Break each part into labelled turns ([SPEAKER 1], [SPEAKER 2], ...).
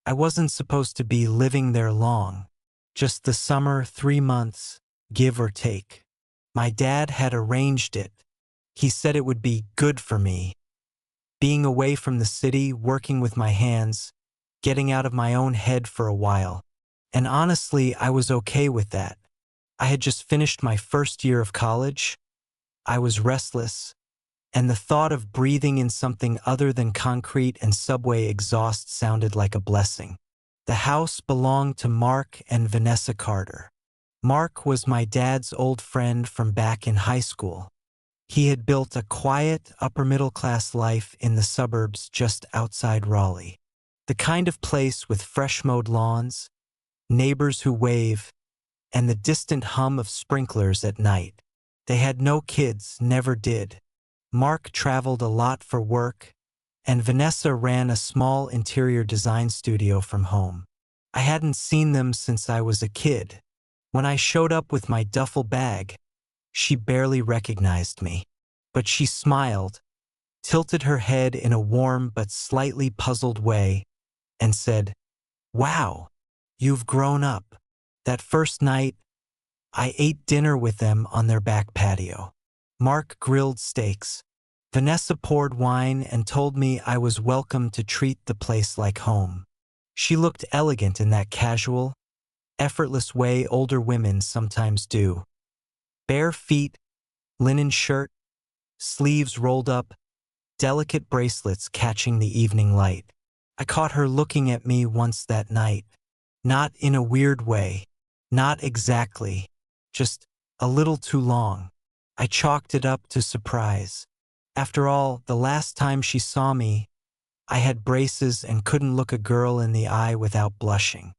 [SPEAKER 1] I wasn't supposed to be living there long. Just the summer, 3 months, give or take. My dad had arranged it. He said it would be good for me. Being away from the city, working with my hands, getting out of my own head for a while. And honestly, I was okay with that. I had just finished my first year of college. I was restless, and the thought of breathing in something other than concrete and subway exhaust sounded like a blessing. The house belonged to Mark and Vanessa Carter. Mark was my dad's old friend from back in high school. He had built a quiet, upper-middle-class life in the suburbs just outside Raleigh. The kind of place with fresh-mowed lawns, neighbors who wave, and the distant hum of sprinklers at night. They had no kids, never did. Mark traveled a lot for work, and Vanessa ran a small interior design studio from home. I hadn't seen them since I was a kid. When I showed up with my duffel bag, she barely recognized me. But she smiled, tilted her head in a warm but slightly puzzled way, and said, "Wow, you've grown up." That first night, I ate dinner with them on their back patio. Mark grilled steaks. Vanessa poured wine and told me I was welcome to treat the place like home. She looked elegant in that casual, effortless way older women sometimes do. Bare feet, linen shirt, sleeves rolled up, delicate bracelets catching the evening light. I caught her looking at me once that night. Not in a weird way. Not exactly. Just a little too long. I chalked it up to surprise. After all, the last time she saw me, I had braces and couldn't look a girl in the eye without blushing.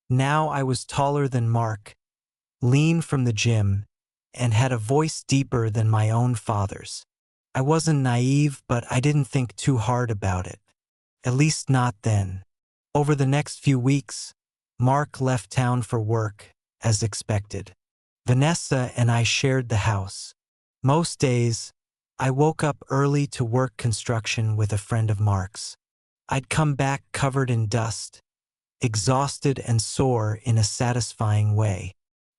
[SPEAKER 1] Now I was taller than Mark, lean from the gym, and had a voice deeper than my own father's. I wasn't naive, but I didn't think too hard about it. At least not then. Over the next few weeks, Mark left town for work, as expected. Vanessa and I shared the house. Most days, I woke up early to work construction with a friend of Mark's. I'd come back covered in dust, exhausted and sore in a satisfying way.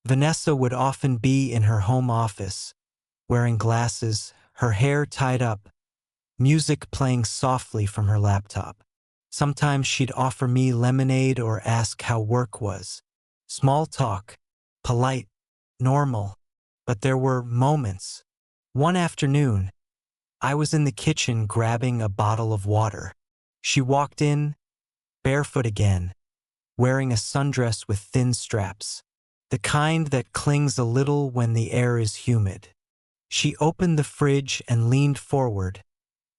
[SPEAKER 1] Vanessa would often be in her home office, wearing glasses, her hair tied up, music playing softly from her laptop. Sometimes she'd offer me lemonade or ask how work was. Small talk, polite, normal, but there were moments. One afternoon, I was in the kitchen grabbing a bottle of water. She walked in, barefoot again, wearing a sundress with thin straps, the kind that clings a little when the air is humid. She opened the fridge and leaned forward,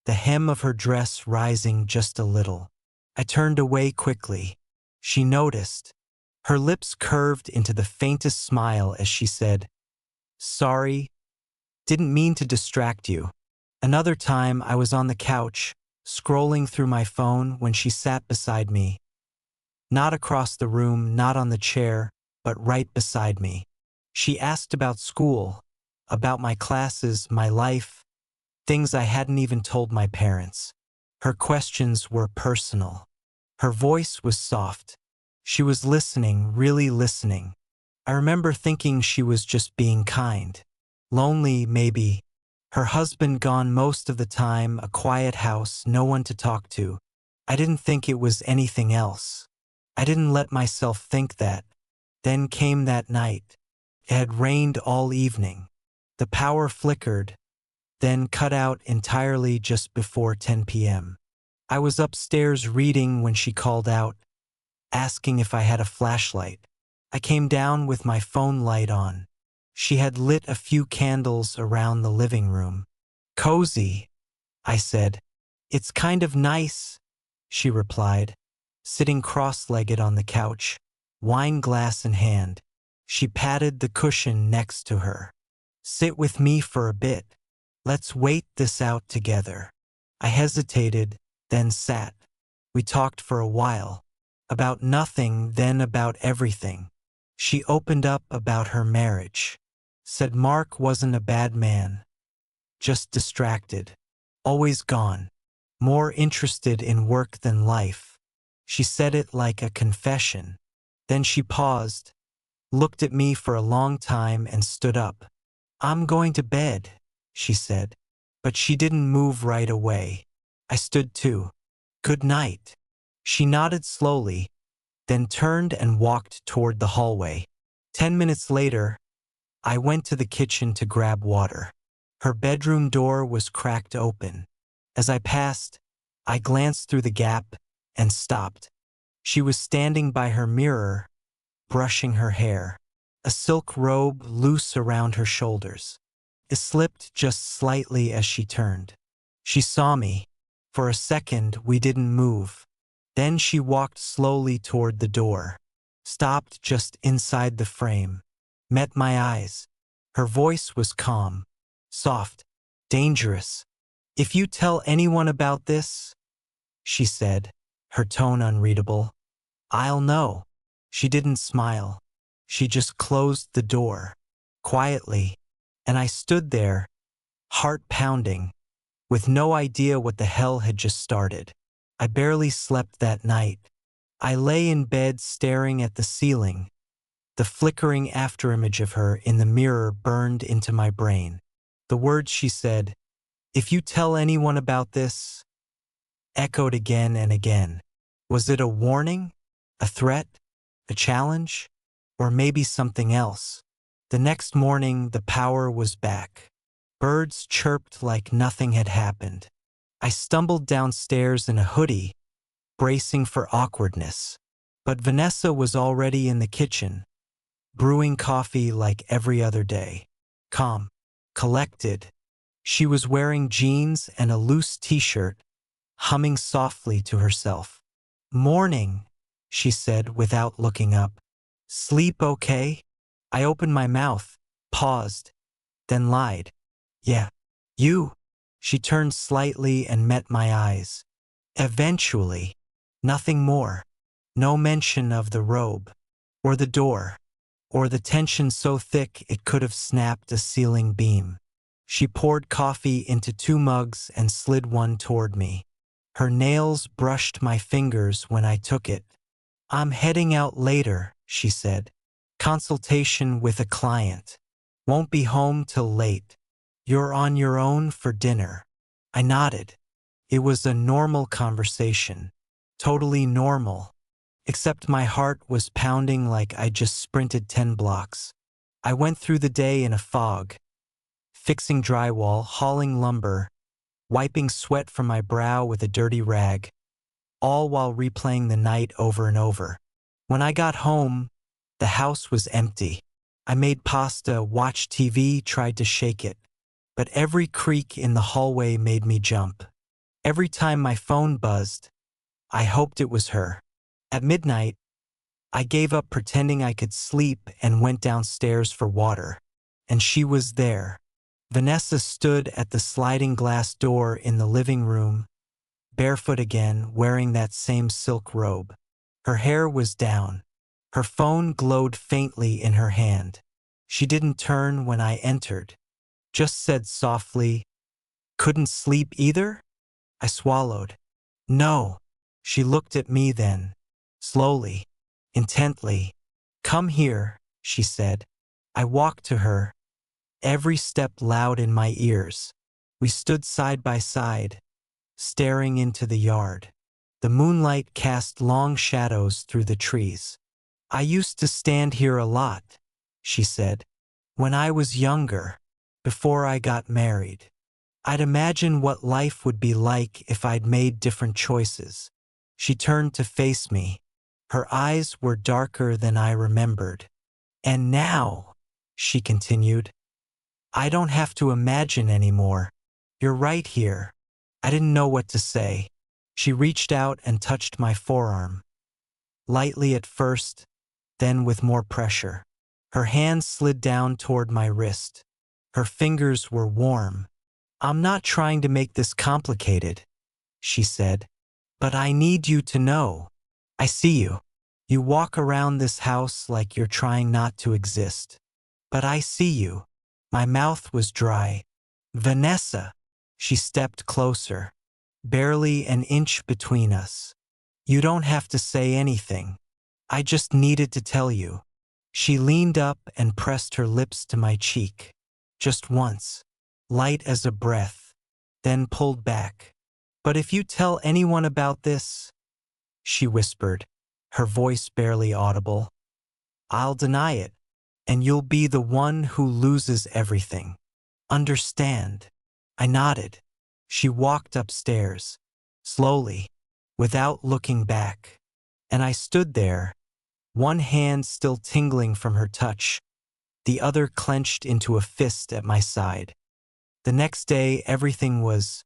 [SPEAKER 1] the hem of her dress rising just a little. I turned away quickly. She noticed. Her lips curved into the faintest smile as she said, "Sorry, didn't mean to distract you." Another time I was on the couch, scrolling through my phone when she sat beside me. Not across the room, not on the chair, but right beside me. She asked about school, about my classes, my life, things I hadn't even told my parents. Her questions were personal. Her voice was soft. She was listening, really listening. I remember thinking she was just being kind. Lonely, maybe. Her husband gone most of the time, a quiet house, no one to talk to. I didn't think it was anything else. I didn't let myself think that. Then came that night. It had rained all evening. The power flickered, then cut out entirely just before 10 p.m. I was upstairs reading when she called out, asking if I had a flashlight. I came down with my phone light on. She had lit a few candles around the living room. "Cozy," I said. "It's kind of nice," she replied, sitting cross-legged on the couch, wine glass in hand. She patted the cushion next to her. "Sit with me for a bit. Let's wait this out together." I hesitated, then sat. We talked for a while. About nothing, then about everything. She opened up about her marriage. Said Mark wasn't a bad man. Just distracted. Always gone. More interested in work than life. She said it like a confession. Then she paused, looked at me for a long time and stood up. "I'm going to bed," she said. But she didn't move right away. I stood too. "Good night." She nodded slowly, then turned and walked toward the hallway. 10 minutes later, I went to the kitchen to grab water. Her bedroom door was cracked open. As I passed, I glanced through the gap and stopped. She was standing by her mirror, brushing her hair, a silk robe loose around her shoulders. It slipped just slightly as she turned. She saw me. For a second, we didn't move. Then she walked slowly toward the door, stopped just inside the frame, met my eyes. Her voice was calm, soft, dangerous. "If you tell anyone about this," she said, her tone unreadable, "I'll know." She didn't smile. She just closed the door, quietly, and I stood there, heart pounding, with no idea what the hell had just started. I barely slept that night. I lay in bed staring at the ceiling. The flickering afterimage of her in the mirror burned into my brain. The words she said, "If you tell anyone about this," echoed again and again. Was it a warning? A threat? A challenge? Or maybe something else? The next morning, the power was back. Birds chirped like nothing had happened. I stumbled downstairs in a hoodie, bracing for awkwardness. But Vanessa was already in the kitchen, brewing coffee like every other day. Calm, collected. She was wearing jeans and a loose t-shirt, humming softly to herself. "Morning," she said without looking up. "Sleep okay?" I opened my mouth, paused, then lied. "Yeah. You?" She turned slightly and met my eyes. Eventually. Nothing more. No mention of the robe, or the door, or the tension so thick it could have snapped a ceiling beam. She poured coffee into 2 mugs and slid one toward me. Her nails brushed my fingers when I took it. "I'm heading out later," she said. "Consultation with a client. Won't be home till late. You're on your own for dinner." I nodded. It was a normal conversation. Totally normal. Except my heart was pounding like I just sprinted 10 blocks. I went through the day in a fog, fixing drywall, hauling lumber, wiping sweat from my brow with a dirty rag, all while replaying the night over and over. When I got home, the house was empty. I made pasta, watched TV, tried to shake it. But every creak in the hallway made me jump. Every time my phone buzzed, I hoped it was her. At midnight, I gave up pretending I could sleep and went downstairs for water. And she was there. Vanessa stood at the sliding glass door in the living room, barefoot again, wearing that same silk robe. Her hair was down. Her phone glowed faintly in her hand. She didn't turn when I entered, just said softly, "Couldn't sleep either?" I swallowed. "No." She looked at me then, slowly, intently. "Come here," she said. I walked to her, every step loud in my ears. We stood side by side, staring into the yard. The moonlight cast long shadows through the trees. "I used to stand here a lot," she said, "when I was younger, before I got married. I'd imagine what life would be like if I'd made different choices." She turned to face me. Her eyes were darker than I remembered. "And now," she continued, "I don't have to imagine anymore. You're right here." I didn't know what to say. She reached out and touched my forearm. Lightly at first, then with more pressure. Her hand slid down toward my wrist. Her fingers were warm. "I'm not trying to make this complicated," she said, "but I need you to know. I see you. You walk around this house like you're trying not to exist. But I see you." My mouth was dry. "Vanessa." She stepped closer, barely an inch between us. You don't have to say anything. I just needed to tell you. She leaned up and pressed her lips to my cheek. Just once, light as a breath, then pulled back. But if you tell anyone about this, she whispered, her voice barely audible, I'll deny it, and you'll be the one who loses everything. Understand? I nodded. She walked upstairs, slowly, without looking back, and I stood there, one hand still tingling from her touch, the other clenched into a fist at my side. The next day, everything was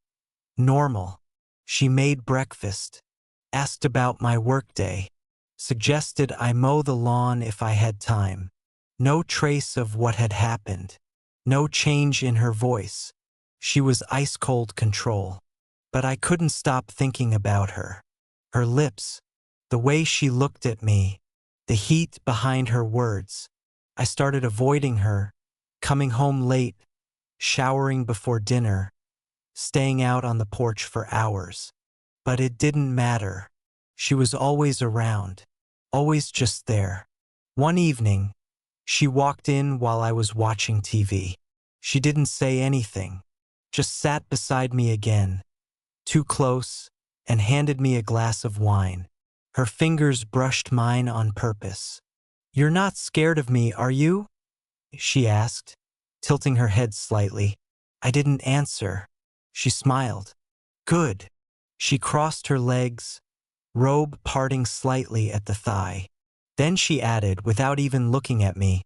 [SPEAKER 1] normal. She made breakfast, asked about my workday, suggested I mow the lawn if I had time. No trace of what had happened, no change in her voice. She was ice-cold control. But I couldn't stop thinking about her. Her lips, the way she looked at me, the heat behind her words. I started avoiding her, coming home late, showering before dinner, staying out on the porch for hours. But it didn't matter. She was always around, always just there. One evening, she walked in while I was watching TV. She didn't say anything, just sat beside me again, too close, and handed me a glass of wine. Her fingers brushed mine on purpose. You're not scared of me, are you? She asked, tilting her head slightly. I didn't answer. She smiled. Good. She crossed her legs, robe parting slightly at the thigh. Then she added, without even looking at me,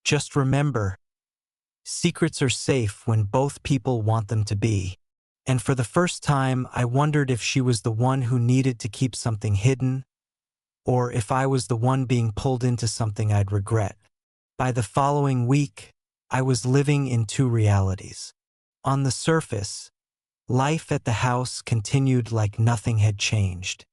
[SPEAKER 1] just remember, secrets are safe when both people want them to be. And for the first time, I wondered if she was the one who needed to keep something hidden, or if I was the one being pulled into something I'd regret. By the following week, I was living in two realities. On the surface, life at the house continued like nothing had changed.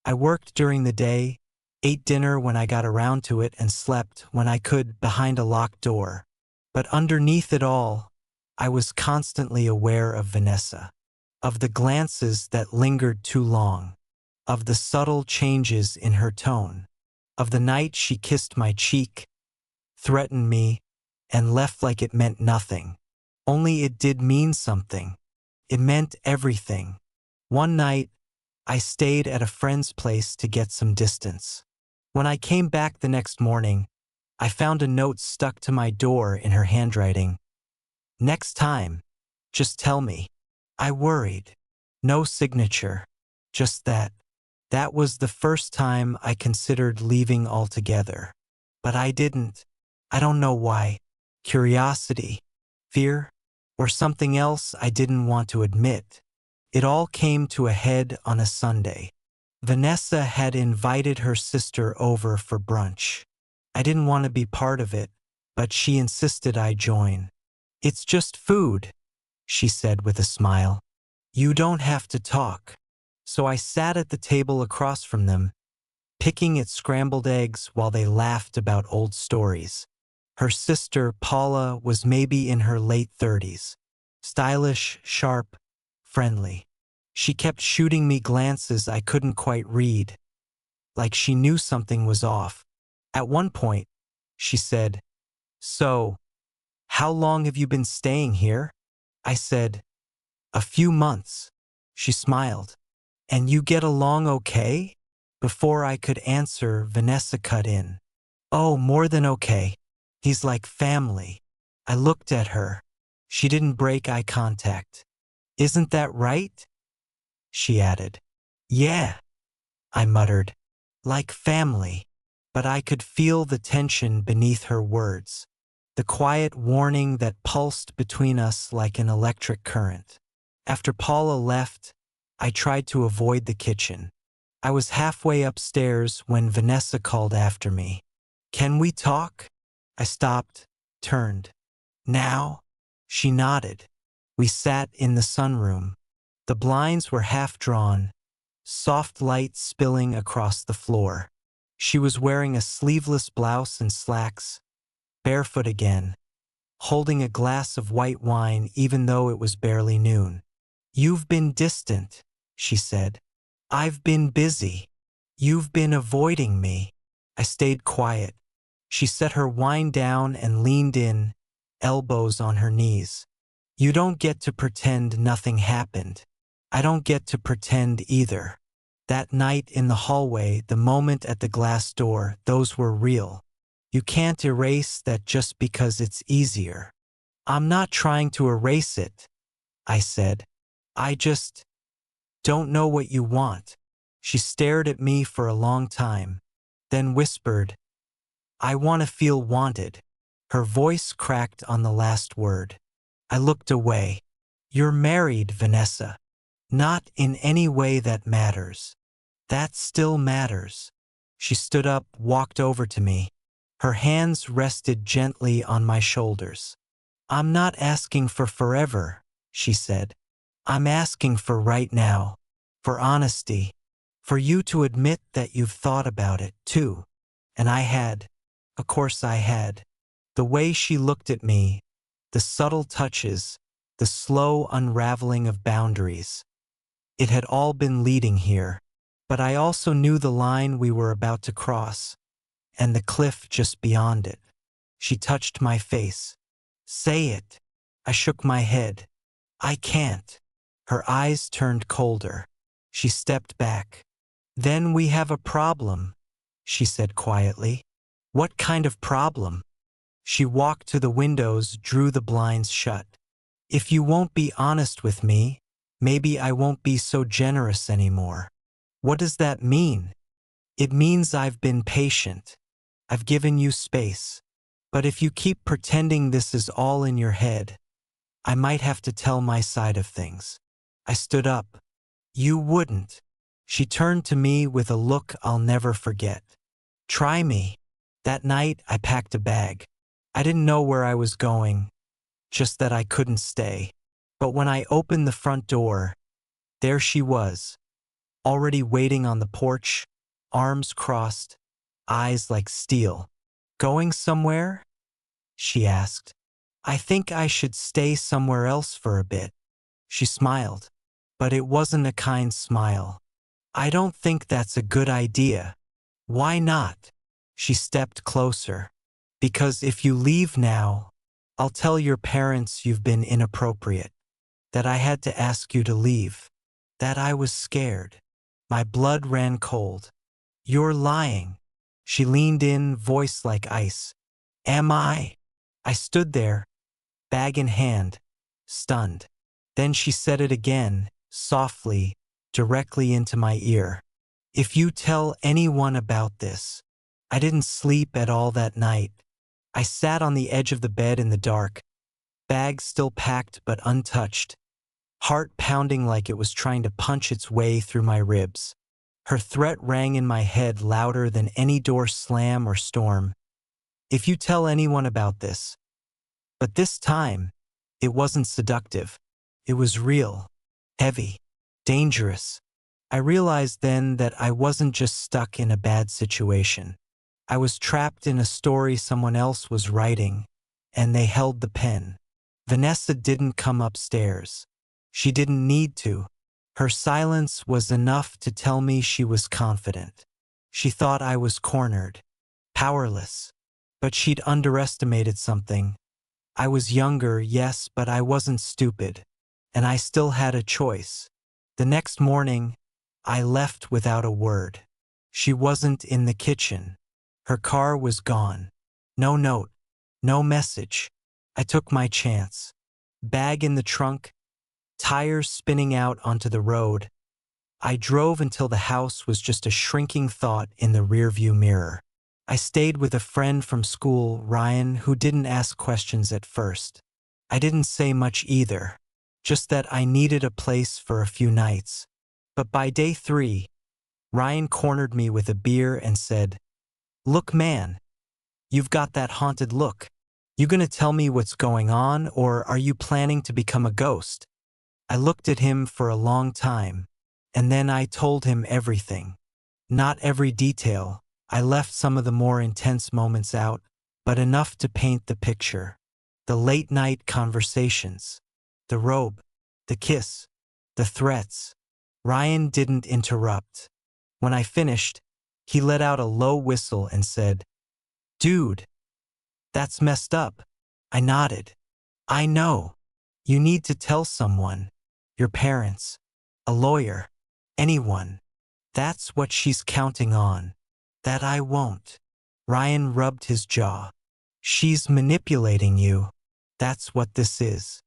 [SPEAKER 1] I worked during the day, ate dinner when I got around to it, and slept when I could behind a locked door. But underneath it all, I was constantly aware of Vanessa, of the glances that lingered too long, of the subtle changes in her tone, of the night she kissed my cheek, threatened me, and left like it meant nothing. Only it did mean something. It meant everything. One night, I stayed at a friend's place to get some distance. When I came back the next morning, I found a note stuck to my door in her handwriting. Next time, just tell me. I worried. No signature. Just that. That was the first time I considered leaving altogether. But I didn't. I don't know why. Curiosity, fear, or something else I didn't want to admit. It all came to a head on a Sunday. Vanessa had invited her sister over for brunch. I didn't want to be part of it, but she insisted I join. It's just food, she said with a smile. You don't have to talk. So I sat at the table across from them, picking at scrambled eggs while they laughed about old stories. Her sister, Paula, was maybe in her late 30s. Stylish, sharp, friendly. She kept shooting me glances I couldn't quite read, like she knew something was off. At one point, she said, So, how long have you been staying here? I said, A few months. She smiled. And you get along okay? Before I could answer, Vanessa cut in. Oh, more than okay. He's like family. I looked at her. She didn't break eye contact. Isn't that right? She added. Yeah, I muttered. Like family. But I could feel the tension beneath her words, the quiet warning that pulsed between us like an electric current. After Paula left, I tried to avoid the kitchen. I was halfway upstairs when Vanessa called after me. Can we talk? I stopped, turned. Now? She nodded. We sat in the sunroom. The blinds were half drawn, soft light spilling across the floor. She was wearing a sleeveless blouse and slacks, barefoot again, holding a glass of white wine even though it was barely noon. You've been distant, she said. I've been busy. You've been avoiding me. I stayed quiet. She set her wine down and leaned in, elbows on her knees. You don't get to pretend nothing happened. I don't get to pretend either. That night in the hallway, the moment at the glass door, those were real. You can't erase that just because it's easier. I'm not trying to erase it, I said. I just don't know what you want. She stared at me for a long time, then whispered, I want to feel wanted. Her voice cracked on the last word. I looked away. You're married, Vanessa. Not in any way that matters. That still matters. She stood up, walked over to me. Her hands rested gently on my shoulders. I'm not asking for forever, she said. I'm asking for right now, for honesty, for you to admit that you've thought about it, too. And I had. Of course I had. The way she looked at me, the subtle touches, the slow unraveling of boundaries. It had all been leading here, but I also knew the line we were about to cross, and the cliff just beyond it. She touched my face. Say it. I shook my head. I can't. Her eyes turned colder. She stepped back. Then we have a problem, she said quietly. What kind of problem? She walked to the windows, drew the blinds shut. If you won't be honest with me, maybe I won't be so generous anymore. What does that mean? It means I've been patient. I've given you space. But if you keep pretending this is all in your head, I might have to tell my side of things. I stood up. You wouldn't. She turned to me with a look I'll never forget. Try me. That night, I packed a bag. I didn't know where I was going, just that I couldn't stay. But when I opened the front door, there she was, already waiting on the porch, arms crossed, eyes like steel. Going somewhere? She asked. I think I should stay somewhere else for a bit. She smiled, but it wasn't a kind smile. I don't think that's a good idea. Why not? She stepped closer. Because if you leave now, I'll tell your parents you've been inappropriate, that I had to ask you to leave, that I was scared. My blood ran cold. You're lying. She leaned in, voice like ice. Am I? I stood there, bag in hand, stunned. Then she said it again, softly, directly into my ear. If you tell anyone about this. I didn't sleep at all that night. I sat on the edge of the bed in the dark, bag still packed but untouched, heart pounding like it was trying to punch its way through my ribs. Her threat rang in my head louder than any door slam or storm. If you tell anyone about this. But this time, it wasn't seductive. It was real, heavy, dangerous. I realized then that I wasn't just stuck in a bad situation. I was trapped in a story someone else was writing, and they held the pen. Vanessa didn't come upstairs. She didn't need to. Her silence was enough to tell me she was confident. She thought I was cornered, powerless. But she'd underestimated something. I was younger, yes, but I wasn't stupid. And I still had a choice. The next morning, I left without a word. She wasn't in the kitchen. Her car was gone. No note, no message. I took my chance. Bag in the trunk, tires spinning out onto the road. I drove until the house was just a shrinking thought in the rearview mirror. I stayed with a friend from school, Ryan, who didn't ask questions at first. I didn't say much either, just that I needed a place for a few nights. But by day 3, Ryan cornered me with a beer and said, Look, man, you've got that haunted look. You gonna tell me what's going on, or are you planning to become a ghost? I looked at him for a long time, and then I told him everything. Not every detail. I left some of the more intense moments out, but enough to paint the picture. The late-night conversations, the robe, the kiss, the threats. Ryan didn't interrupt. When I finished, He let out a low whistle and said, "Dude, that's messed up." I nodded. "I know. You need to tell someone. Your parents. A lawyer. Anyone. That's what she's counting on. That I won't." Ryan rubbed his jaw. "She's manipulating you. That's what this is.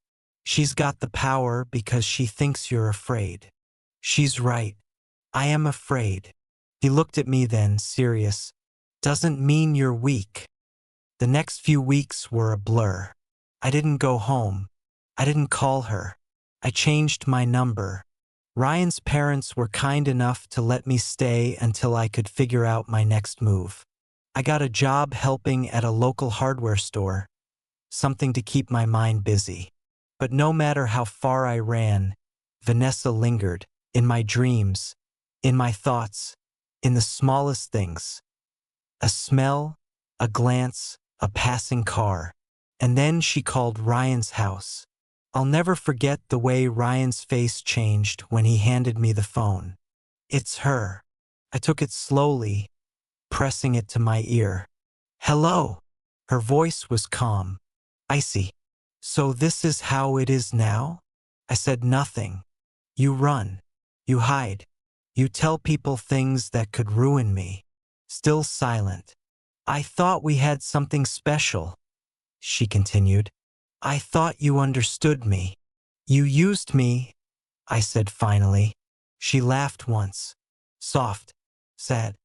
[SPEAKER 1] She's got the power because she thinks you're afraid." "She's right. I am afraid." He looked at me then, serious. "Doesn't mean you're weak." The next few weeks were a blur. I didn't go home. I didn't call her. I changed my number. Ryan's parents were kind enough to let me stay until I could figure out my next move. I got a job helping at a local hardware store, something to keep my mind busy. But no matter how far I ran, Vanessa lingered, in my dreams, in my thoughts, in the smallest things. A smell, a glance, a passing car. And then she called Ryan's house. I'll never forget the way Ryan's face changed when he handed me the phone. "It's her." I took it slowly, pressing it to my ear. "Hello." Her voice was calm, icy. "So this is how it is now?" I said nothing. "You run. You hide. You tell people things that could ruin me." Still silent. "I thought we had something special," she continued. "I thought you understood me." "You used me," I said finally. She laughed once. Soft. Sad.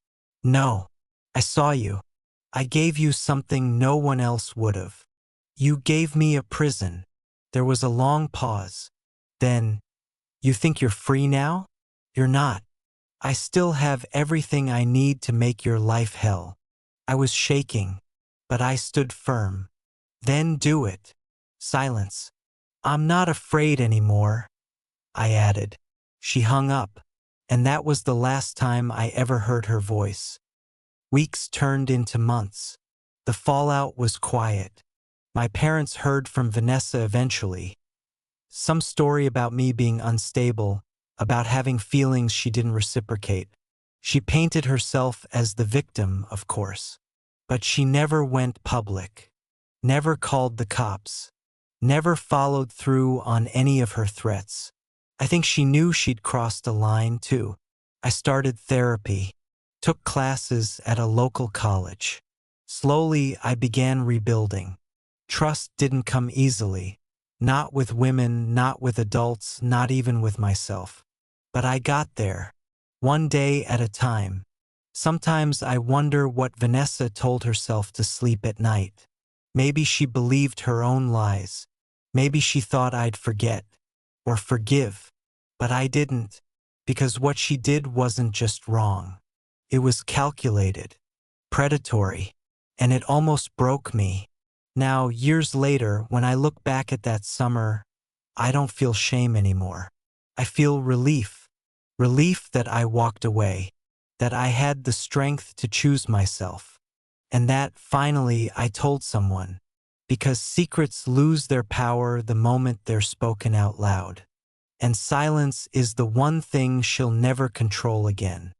[SPEAKER 1] "No. I saw you. I gave you something no one else would have. You gave me a prison." There was a long pause. Then, "You think you're free now?" "You're not. I still have everything I need to make your life hell." I was shaking, but I stood firm. "Then do it." Silence. "I'm not afraid anymore," I added. She hung up, and that was the last time I ever heard her voice. Weeks turned into months. The fallout was quiet. My parents heard from Vanessa eventually. Some story about me being unstable, about having feelings she didn't reciprocate. She painted herself as the victim, of course. But she never went public. Never called the cops. Never followed through on any of her threats. I think she knew she'd crossed a line, too. I started therapy. Took classes at a local college. Slowly, I began rebuilding. Trust didn't come easily. Not with women, not with adults, not even with myself. But I got there. One day at a time. Sometimes I wonder what Vanessa told herself to sleep at night. Maybe she believed her own lies. Maybe she thought I'd forget. Or forgive. But I didn't. Because what she did wasn't just wrong. It was calculated. Predatory. And it almost broke me. Now, years later, when I look back at that summer, I don't feel shame anymore. I feel relief. Relief that I walked away. That I had the strength to choose myself. And that, finally, I told someone. Because secrets lose their power the moment they're spoken out loud. And silence is the one thing she'll never control again.